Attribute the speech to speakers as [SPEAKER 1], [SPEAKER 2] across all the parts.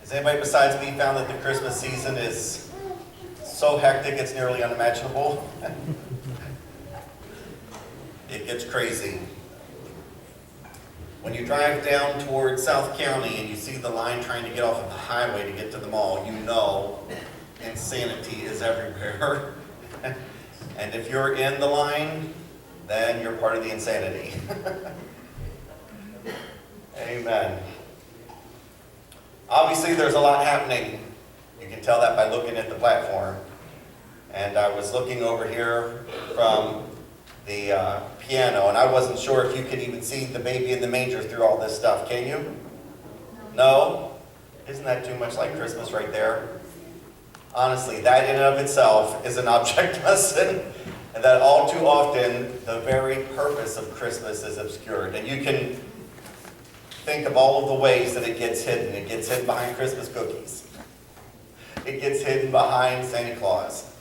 [SPEAKER 1] Has anybody besides me found that the Christmas season is so hectic it's nearly unimaginable? It gets crazy. When you drive down towards South County and you see the line trying to get off of the highway to get to the mall, you know insanity is everywhere. And if you're in the line, then you're part of the insanity. Amen. Obviously, there's a lot happening. You can tell that by looking at the platform. And I was looking over here from the piano, and I wasn't sure if you could even see the baby in the manger through all this stuff. Can you? No? Isn't that too much like Christmas right there? Honestly, that in and of itself is an object lesson, and that all too often the very purpose of Christmas is obscured. And you can think of all of the ways that it gets hidden. It gets hidden behind Christmas cookies. It gets hidden behind Santa Claus.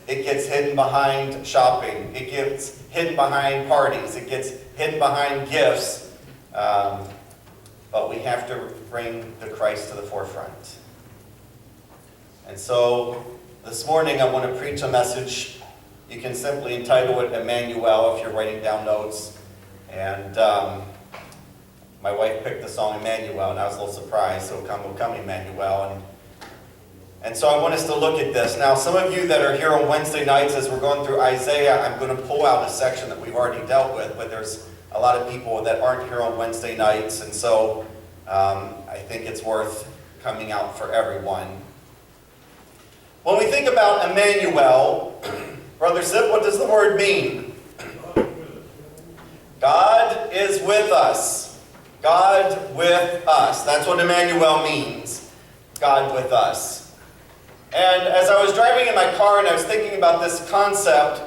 [SPEAKER 1] It gets hidden behind shopping. It gets hidden behind parties. It gets hidden behind gifts. But we have to bring the Christ to the forefront. And so this morning I want to preach a message. You can simply entitle it Emmanuel if you're writing down notes. And my wife picked the song Emmanuel, and I was a little surprised. So come, O come, Emmanuel. And so I want us to look at this. Now, some of you that are here on Wednesday nights as we're going through Isaiah, I'm going to pull out a section that we've already dealt with, but there's a lot of people that aren't here on Wednesday nights, and so I think it's worth coming out for everyone. When we think about Emmanuel, Brother Zip, what does the word mean? God is with us. God with us. That's what Emmanuel means. God with us. And as I was driving in my car and I was thinking about this concept,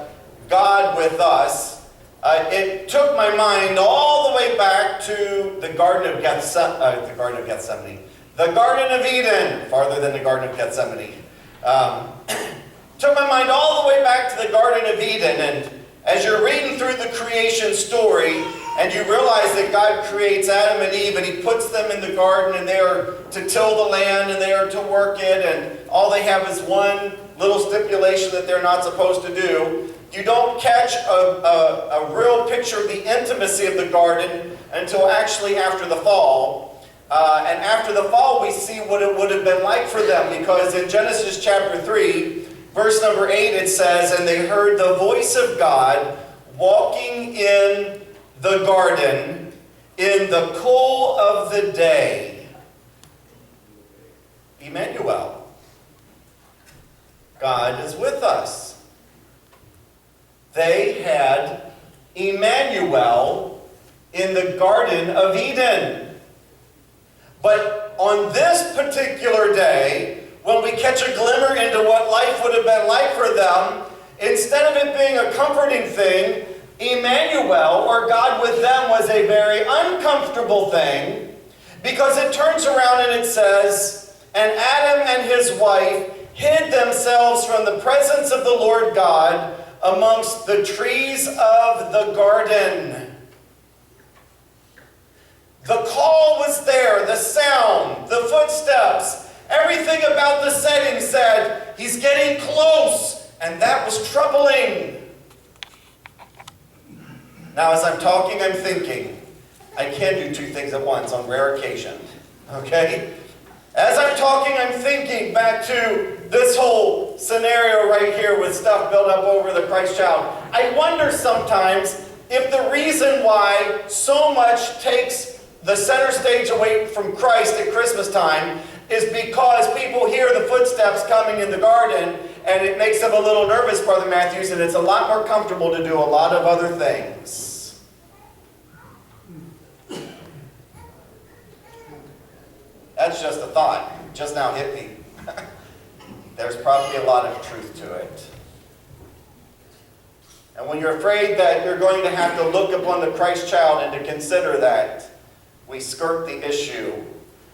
[SPEAKER 1] God with us, it took my mind all the way back to the Garden of Gethsemane. The Garden of Eden, farther than the Garden of Gethsemane. Took my mind all the way back to the Garden of Eden, and as you're reading through the creation story, and you realize that God creates Adam and Eve, and He puts them in the garden, and they are to till the land, and they are to work it, and all they have is one little stipulation that they're not supposed to do. You don't catch a real picture of the intimacy of the garden until actually after the fall. And after the fall, we see what it would have been like for them, because in Genesis chapter 3, verse number 8, it says, "And they heard the voice of God walking in the garden in the cool of the day." Emmanuel. God is with us. They had Emmanuel in the Garden of Eden. But on this particular day, when we catch a glimmer into what life would have been like for them, instead of it being a comforting thing, Emmanuel, or God with them, was a very uncomfortable thing, because it turns around and it says, "And Adam and his wife hid themselves from the presence of the Lord God amongst the trees of the garden." The call was there, the sound, the footsteps, everything about the setting said, he's getting close, and that was troubling. Now, as I'm talking, I'm thinking. I can do two things at once on rare occasion. Okay? As I'm talking, I'm thinking back to this whole scenario right here with stuff built up over the Christ child. I wonder sometimes if the reason why so much takes the center stage away from Christ at Christmas time is because people hear the footsteps coming in the garden, and it makes them a little nervous, Brother Matthews, and it's a lot more comfortable to do a lot of other things. That's just a thought. Just now hit me. There's probably a lot of truth to it. And when you're afraid that you're going to have to look upon the Christ child and to consider that, we skirt the issue.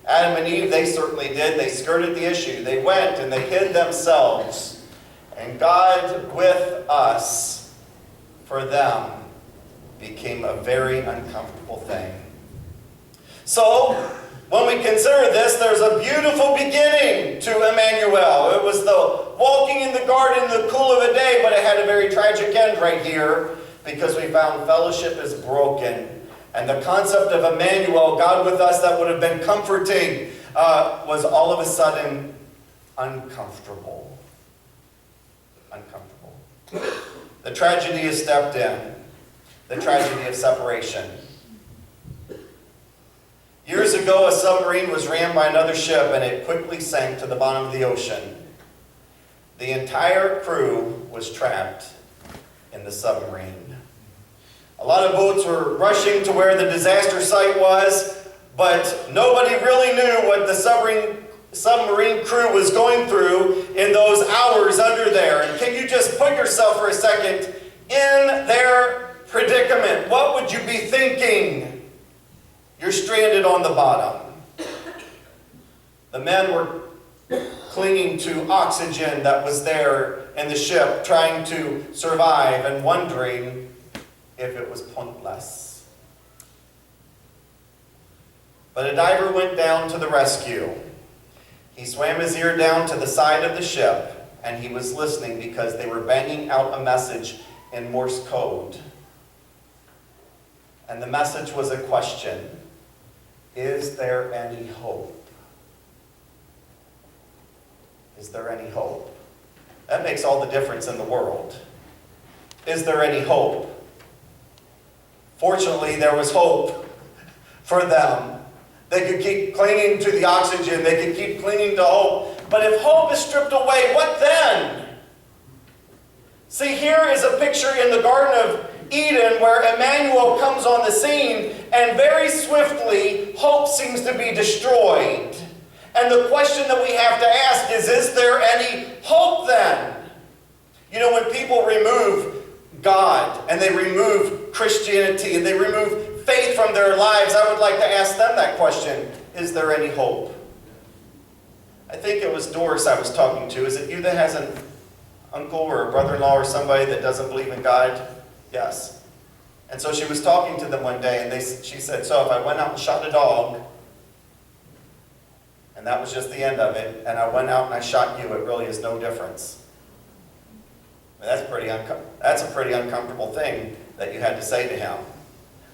[SPEAKER 1] Adam and Eve, they certainly did. They skirted the issue. They went and they hid themselves. And God with us, for them, became a very uncomfortable thing. So, When we consider this, there's a beautiful beginning to Emmanuel. It was the walking in the garden in the cool of a day, but it had a very tragic end right here because we found fellowship is broken. And the concept of Emmanuel, God with us, that would have been comforting, was all of a sudden uncomfortable. Uncomfortable. The tragedy has stepped in. The tragedy of separation. Years ago, a submarine was rammed by another ship and it quickly sank to the bottom of the ocean. The entire crew was trapped in the submarine. A lot of boats were rushing to where the disaster site was, but nobody really knew what the submarine crew was going through in those hours under there. And can you just put yourself for a second in their predicament? What would you be thinking? You're stranded on the bottom. The men were clinging to oxygen that was there in the ship, trying to survive and wondering if it was pointless. But a diver went down to the rescue. He swam his ear down to the side of the ship, and he was listening because they were banging out a message in Morse code. And the message was a question. Is there any hope? Is there any hope? That makes all the difference in the world. Is there any hope? Fortunately, there was hope for them. They could keep clinging to the oxygen. They could keep clinging to hope. But if hope is stripped away, what then? See, here is a picture in the Garden of Eden where Emmanuel comes on the scene, and very swiftly hope seems to be destroyed. And the question that we have to ask is there any hope then? You know, when people remove God and they remove Christianity and they remove faith from their lives, I would like to ask them that question. Is there any hope? I think it was Doris I was talking to. Is it you that has an uncle or a brother-in-law or somebody that doesn't believe in God? Yes. And so she was talking to them one day, and she said, so if I went out and shot a dog, and that was just the end of it, and I went out and I shot you, it really is no difference. I mean, that's a pretty uncomfortable thing that you had to say to him.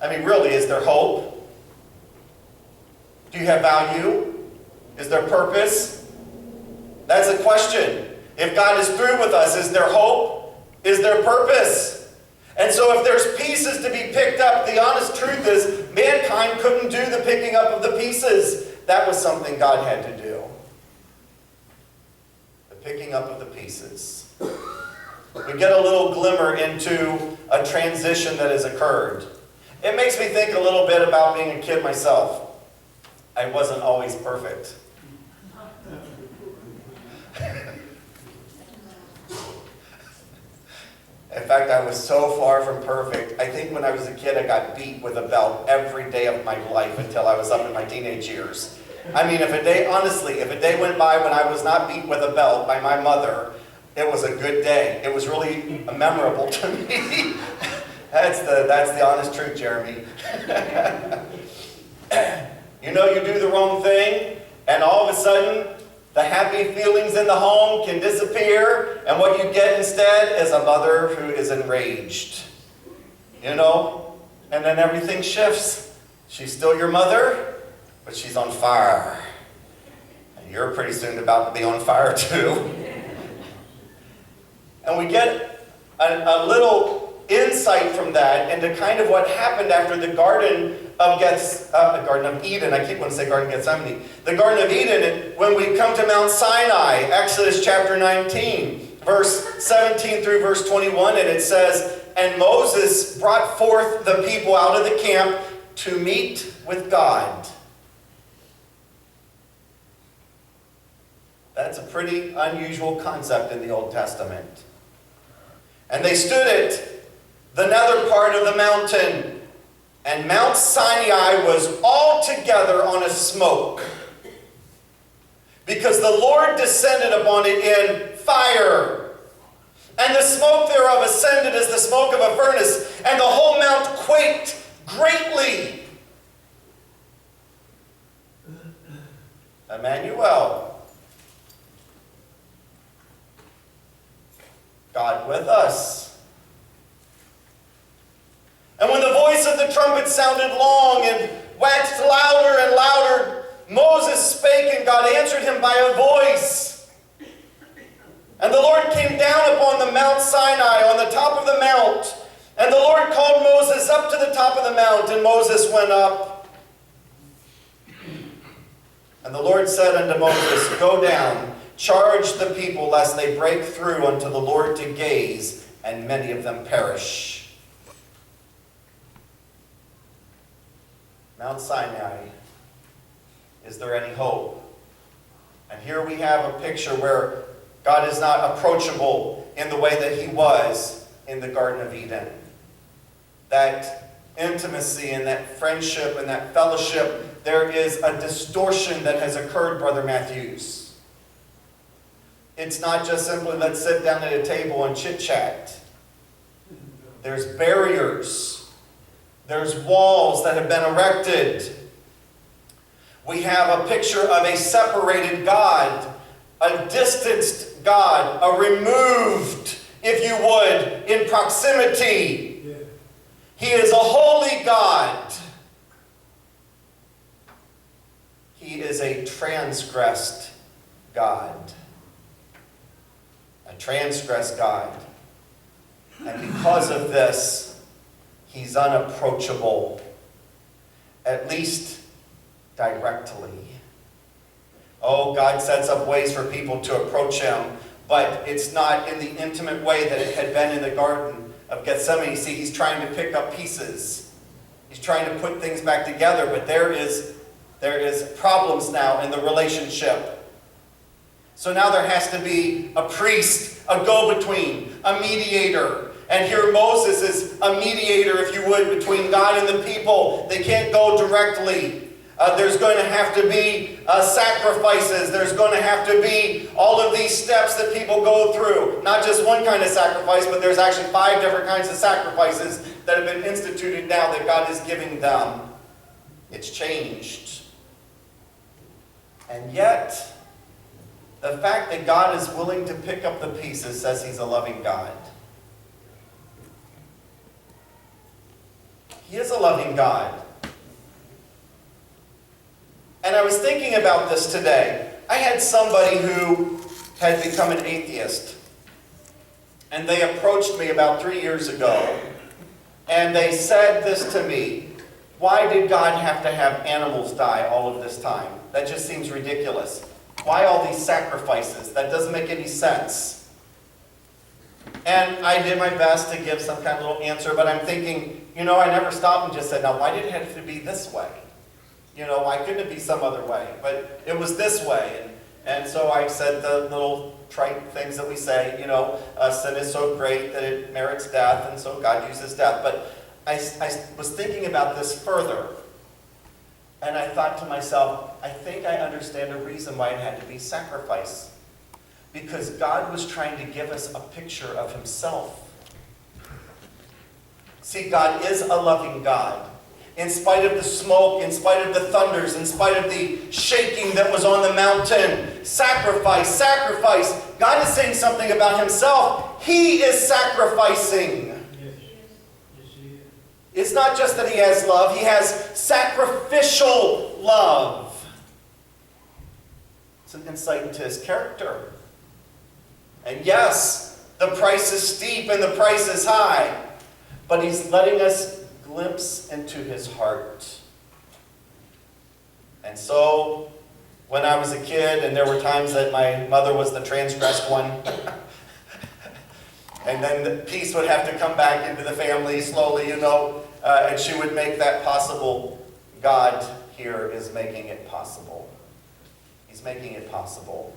[SPEAKER 1] I mean, really, is there hope? Do you have value? Is there purpose? That's a question. If God is through with us, is there hope? Is there purpose? And so if there's pieces to be picked up, the honest truth is mankind couldn't do the picking up of the pieces. That was something God had to do. The picking up of the pieces. We get a little glimmer into a transition that has occurred. It makes me think a little bit about being a kid myself. I wasn't always perfect. In fact, I was so far from perfect. I think when I was a kid, I got beat with a belt every day of my life until I was up in my teenage years. I mean, if a day went by when I was not beat with a belt by my mother, it was a good day. It was really memorable to me. That's the honest truth, Jeremy. You know, you do the wrong thing, and all of a sudden, the happy feelings in the home can disappear, and what you get instead is a mother who is enraged. You know? And then everything shifts. She's still your mother, but she's on fire. And you're pretty soon about to be on fire too. And we get a little insight from that into kind of what happened after the Garden of Eden. I keep wanting to say Garden of Gethsemane. The Garden of Eden, when we come to Mount Sinai, Exodus chapter 19, verse 17 through verse 21, and it says, and Moses brought forth the people out of the camp to meet with God. That's a pretty unusual concept in the Old Testament. And they stood at the nether part of the mountain, and Mount Sinai was altogether on a smoke, because the Lord descended upon it in fire. And the smoke thereof ascended as the smoke of a furnace, and the whole mount quaked greatly. Emmanuel. God with us. And when the voice of the trumpet sounded long and waxed louder and louder, Moses spake, and God answered him by a voice. And the Lord came down upon the Mount Sinai, on the top of the mount. And the Lord called Moses up to the top of the mount, and Moses went up. And the Lord said unto Moses, Go down, charge the people, lest they break through unto the Lord to gaze, and many of them perish. Mount Sinai. Is there any hope? And here we have a picture where God is not approachable in the way that he was in the Garden of Eden. That intimacy and that friendship and that fellowship, there is a distortion that has occurred, Brother Matthews. It's not just simply let's sit down at a table and chit-chat. There's barriers. There's walls that have been erected. We have a picture of a separated God, a distanced God, a removed, if you would, in proximity. Yeah. He is a holy God. He is a transgressed God. A transgressed God. And because of this, he's unapproachable, at least directly. Oh, God sets up ways for people to approach him, but it's not in the intimate way that it had been in the Garden of Gethsemane. See, he's trying to pick up pieces. He's trying to put things back together, but there is problems now in the relationship. So now there has to be a priest, a go-between, a mediator. And here Moses is a mediator, if you would, between God and the people. They can't go directly. There's going to have to be sacrifices. There's going to have to be all of these steps that people go through. Not just one kind of sacrifice, but there's actually 5 different kinds of sacrifices that have been instituted now that God is giving them. It's changed. And yet, the fact that God is willing to pick up the pieces says he's a loving God. He is a loving God. And I was thinking about this today. I had somebody who had become an atheist. And they approached me about 3 years ago. And they said this to me. Why did God have to have animals die all of this time? That just seems ridiculous. Why all these sacrifices? That doesn't make any sense. And I did my best to give some kind of little answer, but I'm thinking, I never stopped and just said, now why did it have to be this way? Why couldn't it be some other way? But it was this way. And so I said the little trite things that we say, sin is so great that it merits death, and so God uses death. But I was thinking about this further. And I thought to myself, I think I understand a reason why it had to be sacrifice. Because God was trying to give us a picture of himself. See, God is a loving God. In spite of the smoke, in spite of the thunders, in spite of the shaking that was on the mountain. Sacrifice, sacrifice. God is saying something about himself. He is sacrificing. It's not just that he has love. He has sacrificial love. It's an insight into his character. And yes, the price is steep and the price is high. But he's letting us glimpse into his heart. And so, when I was a kid, and there were times that my mother was the transgressed one, and then the peace would have to come back into the family slowly, and she would make that possible. God here is making it possible. He's making it possible.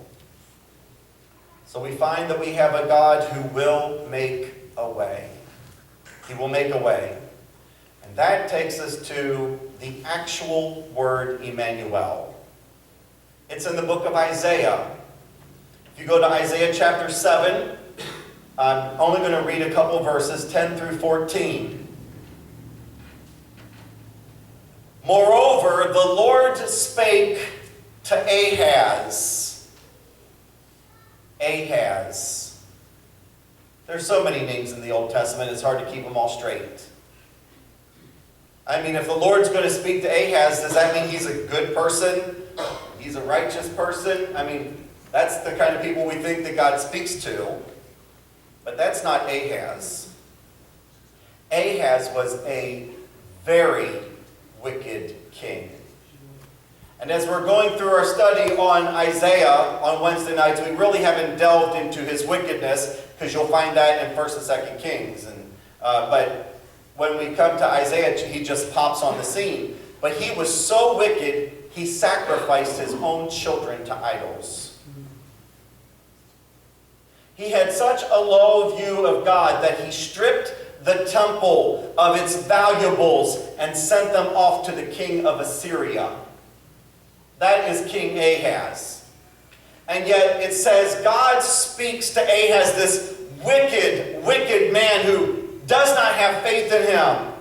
[SPEAKER 1] So we find that we have a God who will make a way. He will make a way. And that takes us to the actual word Emmanuel. It's in the book of Isaiah. If you go to Isaiah chapter 7, I'm only going to read a couple verses, 10 through 14. Moreover, the Lord spake to Ahaz. Ahaz. There's so many names in the Old Testament, it's hard to keep them all straight. I mean, if the Lord's going to speak to Ahaz, does that mean he's a good person? He's a righteous person? I mean, that's the kind of people we think that God speaks to. But that's not Ahaz. Ahaz was a very wicked king. And as we're going through our study on Isaiah on Wednesday nights, we really haven't delved into his wickedness, because you'll find that in 1st and 2nd Kings. But when we come to Isaiah, he just pops on the scene. But he was so wicked, he sacrificed his own children to idols. He had such a low view of God that he stripped the temple of its valuables and sent them off to the king of Assyria. That is King Ahaz. And yet it says God speaks to Ahaz, this wicked, wicked man who does not have faith in him.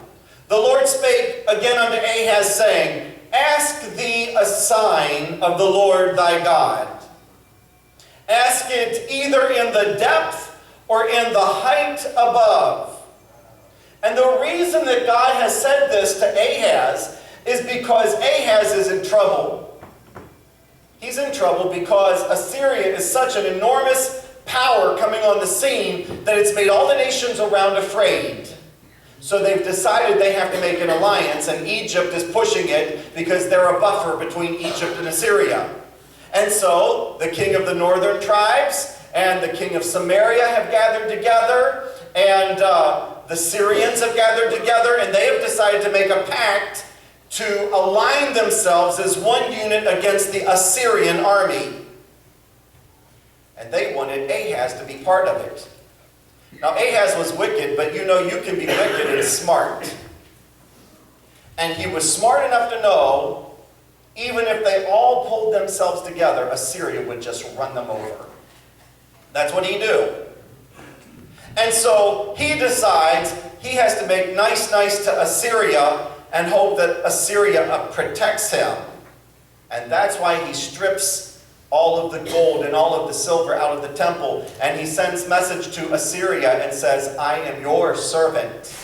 [SPEAKER 1] The Lord spake again unto Ahaz, saying, Ask thee a sign of the Lord thy God. Ask it either in the depth or in the height above. And the reason that God has said this to Ahaz is because Ahaz is in trouble. He's in trouble because Assyria is such an enormous power coming on the scene that it's made all the nations around afraid. So they've decided they have to make an alliance, and Egypt is pushing it because they're a buffer between Egypt and Assyria. And so the king of the northern tribes and the king of Samaria have gathered together, and the Syrians have gathered together, and they have decided to make a pact to align themselves as one unit against the Assyrian army. And they wanted Ahaz to be part of it. Now, Ahaz was wicked, but you know you can be wicked and smart. And he was smart enough to know, even if they all pulled themselves together, Assyria would just run them over. That's what he knew. And so he decides he has to make nice to Assyria and hope that Assyria protects him. And that's why he strips all of the gold and all of the silver out of the temple. And he sends message to Assyria and says, I am your servant.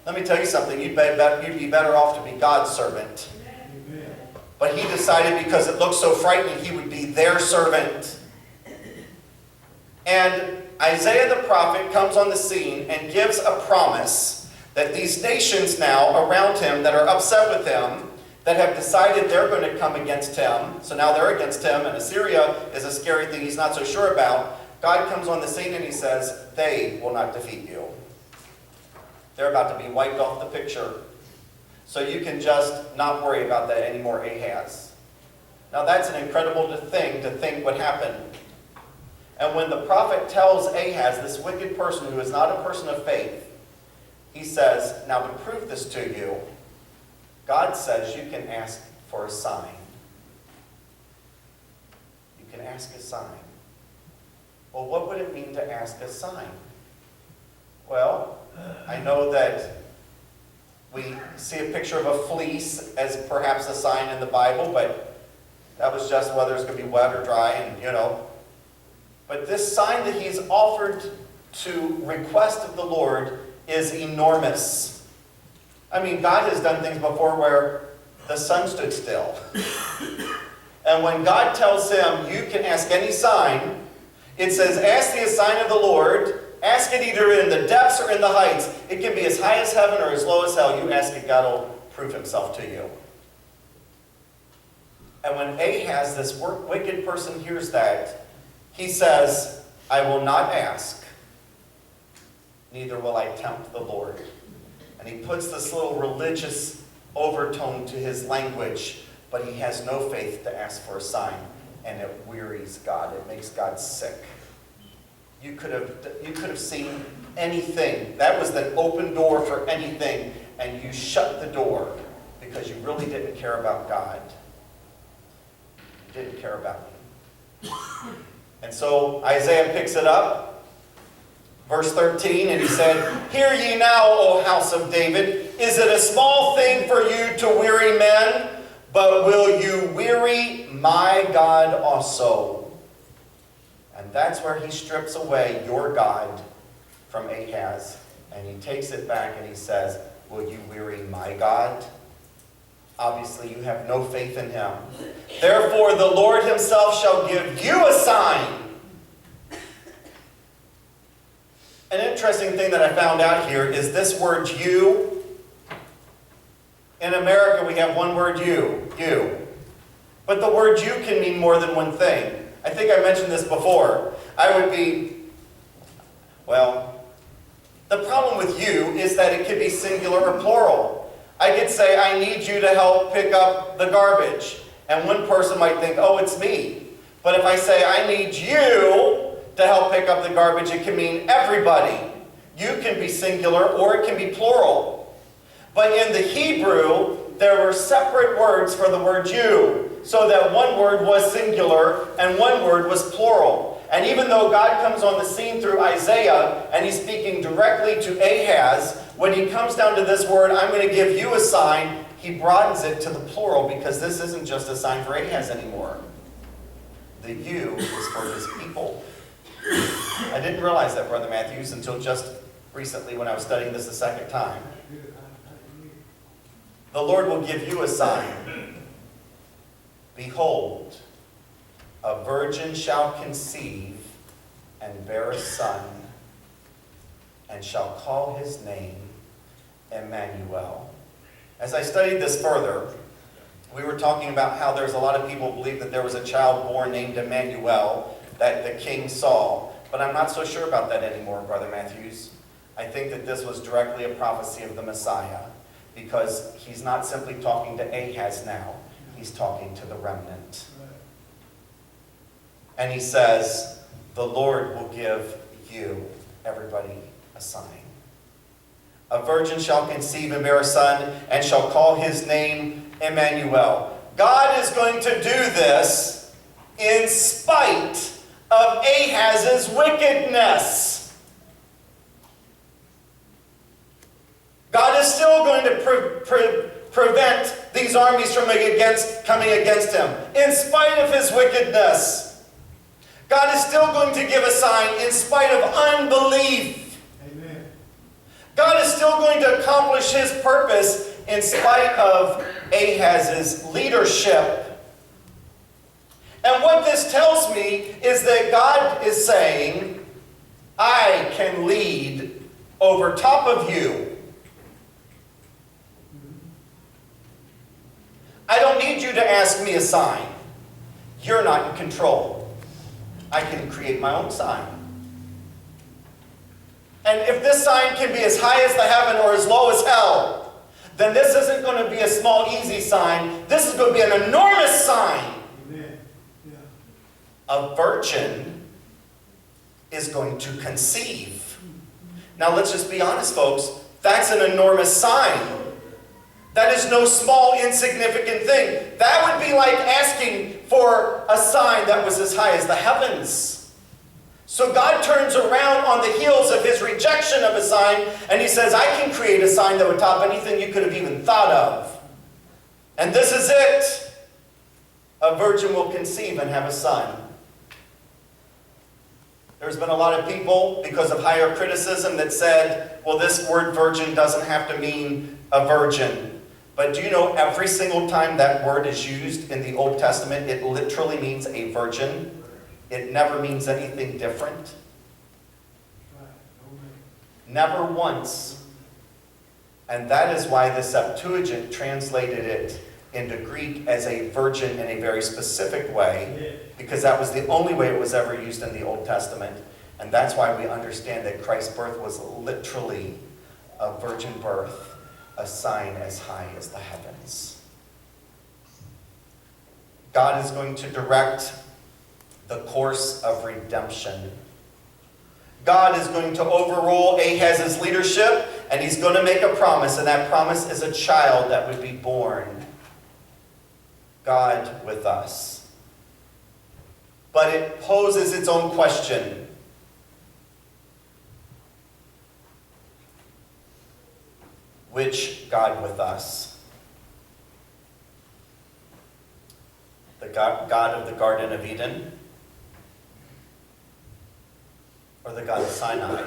[SPEAKER 1] Let me tell you something. You'd be better off to be God's servant. But he decided because it looked so frightening, he would be their servant. And Isaiah the prophet comes on the scene and gives a promise that these nations now around him that are upset with him, that have decided they're going to come against him, so now they're against him, and Assyria is a scary thing he's not so sure about. God comes on the scene and he says, they will not defeat you. They're about to be wiped off the picture. So you can just not worry about that anymore, Ahaz. Now that's an incredible thing to think would happen. And when the prophet tells Ahaz, this wicked person who is not a person of faith, he says, now to prove this to you, God says you can ask for a sign. You can ask a sign. Well, what would it mean to ask a sign? Well, I know that we see a picture of a fleece as perhaps a sign in the Bible, but that was just whether it's going to be wet or dry, and But this sign that he's offered to request of the Lord is enormous. I mean, God has done things before where the sun stood still. And when God tells him, you can ask any sign, it says, ask the sign of the Lord. Ask it either in the depths or in the heights. It can be as high as heaven or as low as hell. You ask it, God will prove himself to you. And when Ahaz, this wicked person, hears that, he says, I will not ask, neither will I tempt the Lord. And he puts this little religious overtone to his language, but he has no faith to ask for a sign, and it wearies God. It makes God sick. You could have seen anything. That was the open door for anything, and you shut the door because you really didn't care about God. You didn't care about me. And so Isaiah picks it up, Verse 13, and he said, "Hear ye now, O house of David, is it a small thing for you to weary men? But will you weary my God also?" And that's where he strips away your God from Ahaz. And he takes it back and he says, "Will you weary my God?" Obviously, you have no faith in him. "Therefore, the Lord himself shall give you a sign." An interesting thing that I found out here is this word "you." In America, we have one word you. But the word "you" can mean more than one thing. I think I mentioned this before. The problem with "you" is that it could be singular or plural. I could say, "I need you to help pick up the garbage." And one person might think, "Oh, it's me." But if I say, "I need you to help pick up the garbage," it can mean everybody. You can be singular or it can be plural. But in the Hebrew, there were separate words for the word "you," so that one word was singular and one word was plural. And even though God comes on the scene through Isaiah and he's speaking directly to Ahaz, when he comes down to this word, "I'm going to give you a sign," he broadens it to the plural, because this isn't just a sign for Ahaz anymore. The "you" is for his people. I didn't realize that, Brother Matthews, until just recently when I was studying this the second time. The Lord will give you a sign. "Behold, a virgin shall conceive and bear a son, and shall call his name Emmanuel." As I studied this further, we were talking about how there's a lot of people who believe that there was a child born named Emmanuel that the king saw. But I'm not so sure about that anymore, Brother Matthews. I think that this was directly a prophecy of the Messiah, because he's not simply talking to Ahaz now. He's talking to the remnant. And he says, "The Lord will give you," everybody, "a sign. A virgin shall conceive and bear a son, and shall call his name Emmanuel." God is going to do this in spite of Ahaz's wickedness. God is still going to prevent these armies from coming against him, in spite of his wickedness. God is still going to give a sign in spite of unbelief. Amen. God is still going to accomplish his purpose in spite of Ahaz's leadership. And what this tells me is that God is saying, "I can lead over top of you. I don't need you to ask me a sign. You're not in control. I can create my own sign. And if this sign can be as high as the heaven or as low as hell, then this isn't going to be a small, easy sign. This is going to be an enormous sign." Amen. Yeah. A virgin is going to conceive. Now let's just be honest, folks. That's an enormous sign. That is no small, insignificant thing. That would be like asking for a sign that was as high as the heavens. So God turns around on the heels of his rejection of a sign, and he says, "I can create a sign that would top anything you could have even thought of. And this is it. A virgin will conceive and have a son." There's been a lot of people, because of higher criticism, that said, well, this word virgin doesn't have to mean a virgin. But do you know every single time that word is used in the Old Testament, it literally means a virgin? It never means anything different. Never once. And that is why the Septuagint translated it into Greek as a virgin in a very specific way, because that was the only way it was ever used in the Old Testament. And that's why we understand that Christ's birth was literally a virgin birth, a sign as high as the heavens. God is going to direct the course of redemption. God is going to overrule Ahaz's leadership, and he's going to make a promise, and that promise is a child that would be born. God with us. But it poses its own question. Which God with us? The God of the Garden of Eden? Or the God of Sinai?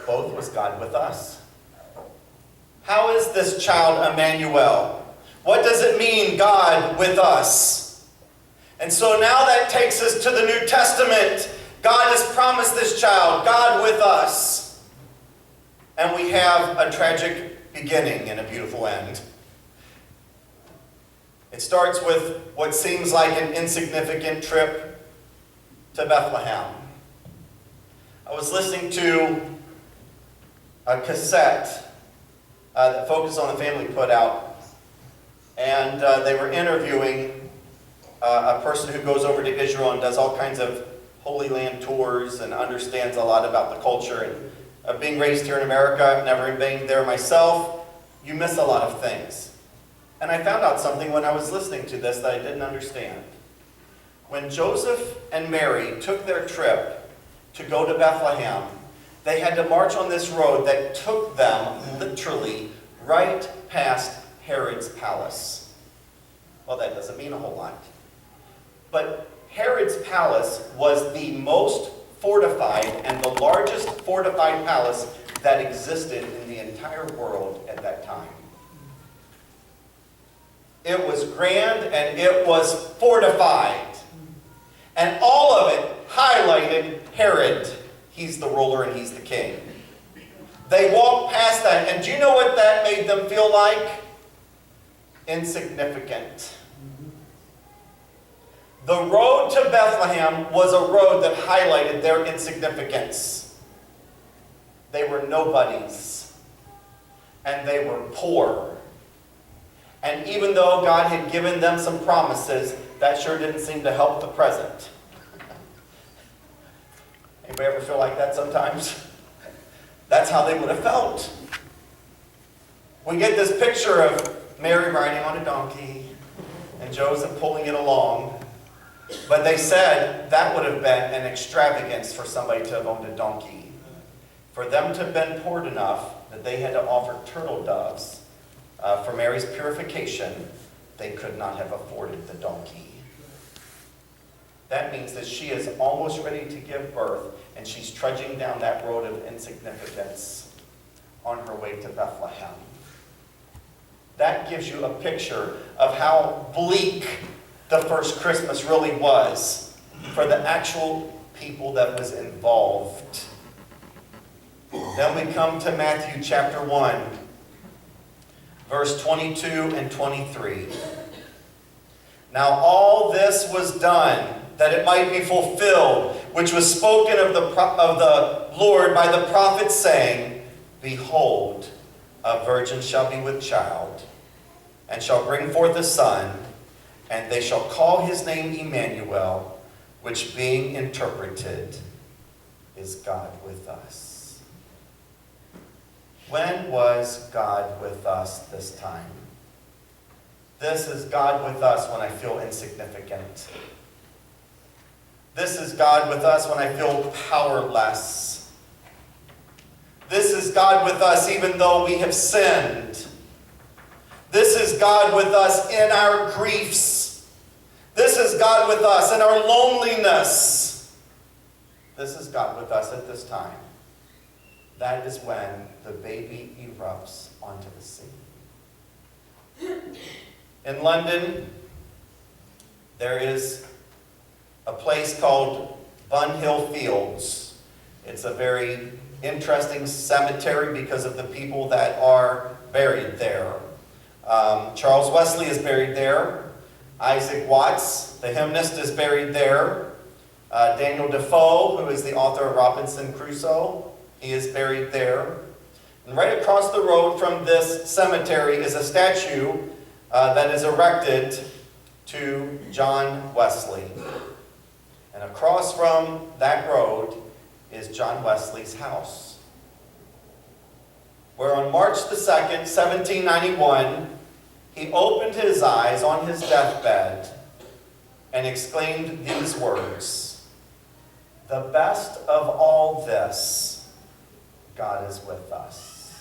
[SPEAKER 1] Both was God with us. How is this child Emmanuel? What does it mean, God with us? And so now that takes us to the New Testament. God has promised this child, God with us. And we have a tragic beginning and a beautiful end. It starts with what seems like an insignificant trip to Bethlehem. I was listening to a cassette that Focus on the Family put out, and they were interviewing a person who goes over to Israel and does all kinds of Holy Land tours and understands a lot about the culture. And being raised here in America, never being there myself, you miss a lot of things. And I found out something when I was listening to this that I didn't understand. When Joseph and Mary took their trip to go to Bethlehem, they had to march on this road that took them literally right past Herod's palace. Well, that doesn't mean a whole lot. But Herod's palace was the most fortified and the largest fortified palace that existed in the entire world at that time. It was grand and it was fortified. And all of it highlighted Herod. He's the ruler and he's the king. They walked past that, and do you know what that made them feel like? Insignificant. The road to Bethlehem was a road that highlighted their insignificance. They were nobodies. And they were poor. And even though God had given them some promises, that sure didn't seem to help the present. Anybody ever feel like that sometimes? That's how they would have felt. We get this picture of Mary riding on a donkey and Joseph pulling it along. But they said that would have been an extravagance for somebody to have owned a donkey. For them to have been poor enough that they had to offer turtle doves for Mary's purification, they could not have afforded the donkey. That means that she is almost ready to give birth, and she's trudging down that road of insignificance on her way to Bethlehem. That gives you a picture of how bleak the first Christmas really was for the actual people that was involved. Then we come to Matthew chapter 1, verse 22 and 23. Now all this was done that it might be fulfilled, which was spoken of the Lord by the prophet, saying, Behold, a virgin shall be with child, and shall bring forth a son, and they shall call his name Emmanuel, which being interpreted is God with us. When was God with us this time? This is God with us when I feel insignificant. This is God with us when I feel powerless. This is God with us even though we have sinned. This is God with us in our griefs. This is God with us in our loneliness. This is God with us at this time. That is when the baby erupts onto the scene. In London, there is a place called Bunhill Fields. It's a very interesting cemetery because of the people that are buried there. Charles Wesley is buried there. Isaac Watts, the hymnist, is buried there. Daniel Defoe, who is the author of Robinson Crusoe, he is buried there. And right across the road from this cemetery is a statue that is erected to John Wesley. And across from that road is John Wesley's house, where on March the 2nd, 1791, he opened his eyes on his deathbed and exclaimed these words, "The best of all this, God is with us."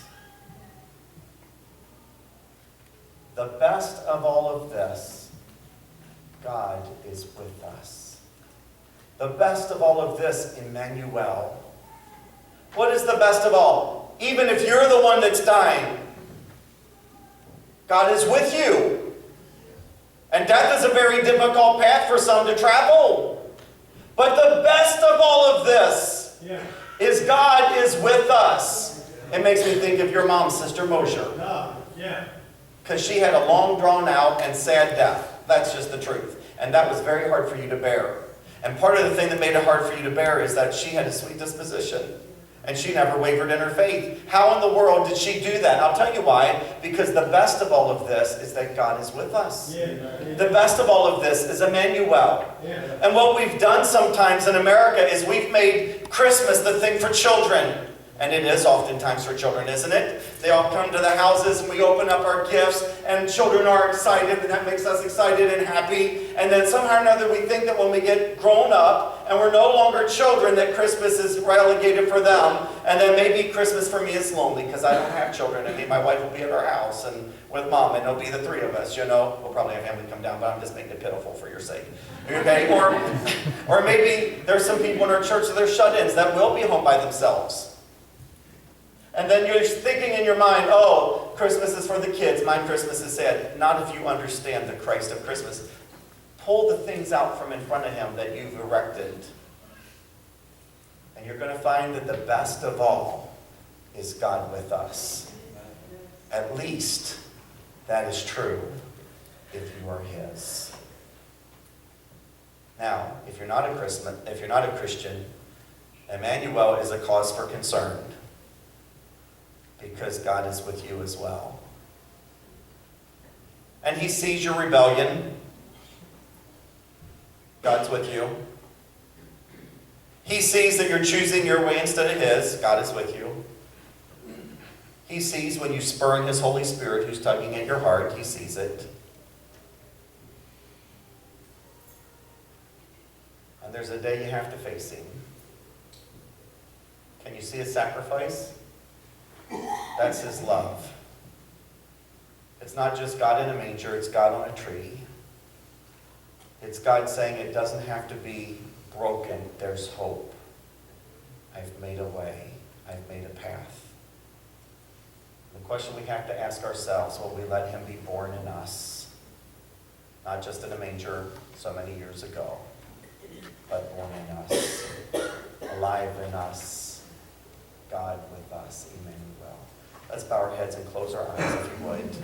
[SPEAKER 1] the best of all of this, God is with us. The best of all of this, Emmanuel. What is the best of all? Even if you're the one that's dying, God is with you. And death is a very difficult path for some to travel. But the best of all of this is God is with us. It makes me think of your mom, Sister Mosher. Because she had a long, drawn-out, and sad death. That's just the truth. And that was very hard for you to bear. And part of the thing that made it hard for you to bear is that she had a sweet disposition. And she never wavered in her faith. How in the world did she do that? I'll tell you why. Because the best of all of this is that God is with us. The best of all of this is Emmanuel. And what we've done sometimes in America is we've made Christmas the thing for children. And it is oftentimes for children, isn't it? They all come to the houses and we open up our gifts and children are excited and that makes us excited and happy. And then somehow or another we think that when we get grown up and we're no longer children that Christmas is relegated for them. And then maybe Christmas for me is lonely because I don't have children. I mean, my wife will be at our house and with Mom and it'll be the three of us, you know. We'll probably have family come down, but I'm just making it pitiful for your sake. Okay? Or maybe there's some people in our church that are shut-ins that will be home by themselves. And then you're thinking in your mind, oh, Christmas is for the kids, my Christmas is sad. Not if you understand the Christ of Christmas. Pull the things out from in front of him that you've erected. And you're going to find that the best of all is God with us. At least that is true if you are his. Now, if you're not a Christian, Emmanuel is a cause for concern. Because God is with you as well. And he sees your rebellion. God's with you. He sees that you're choosing your way instead of his. God is with you. He sees when you spurn his Holy Spirit who's tugging at your heart. He sees it. And there's a day you have to face him. Can you see his sacrifice? That's his love. It's not just God in a manger, it's God on a tree. It's God saying it doesn't have to be broken, there's hope. I've made a way, I've made a path. The question we have to ask ourselves, will we let him be born in us? Not just in a manger so many years ago, but born in us, alive in us, God with us, Emmanuel. Let's bow our heads and close our eyes if you would.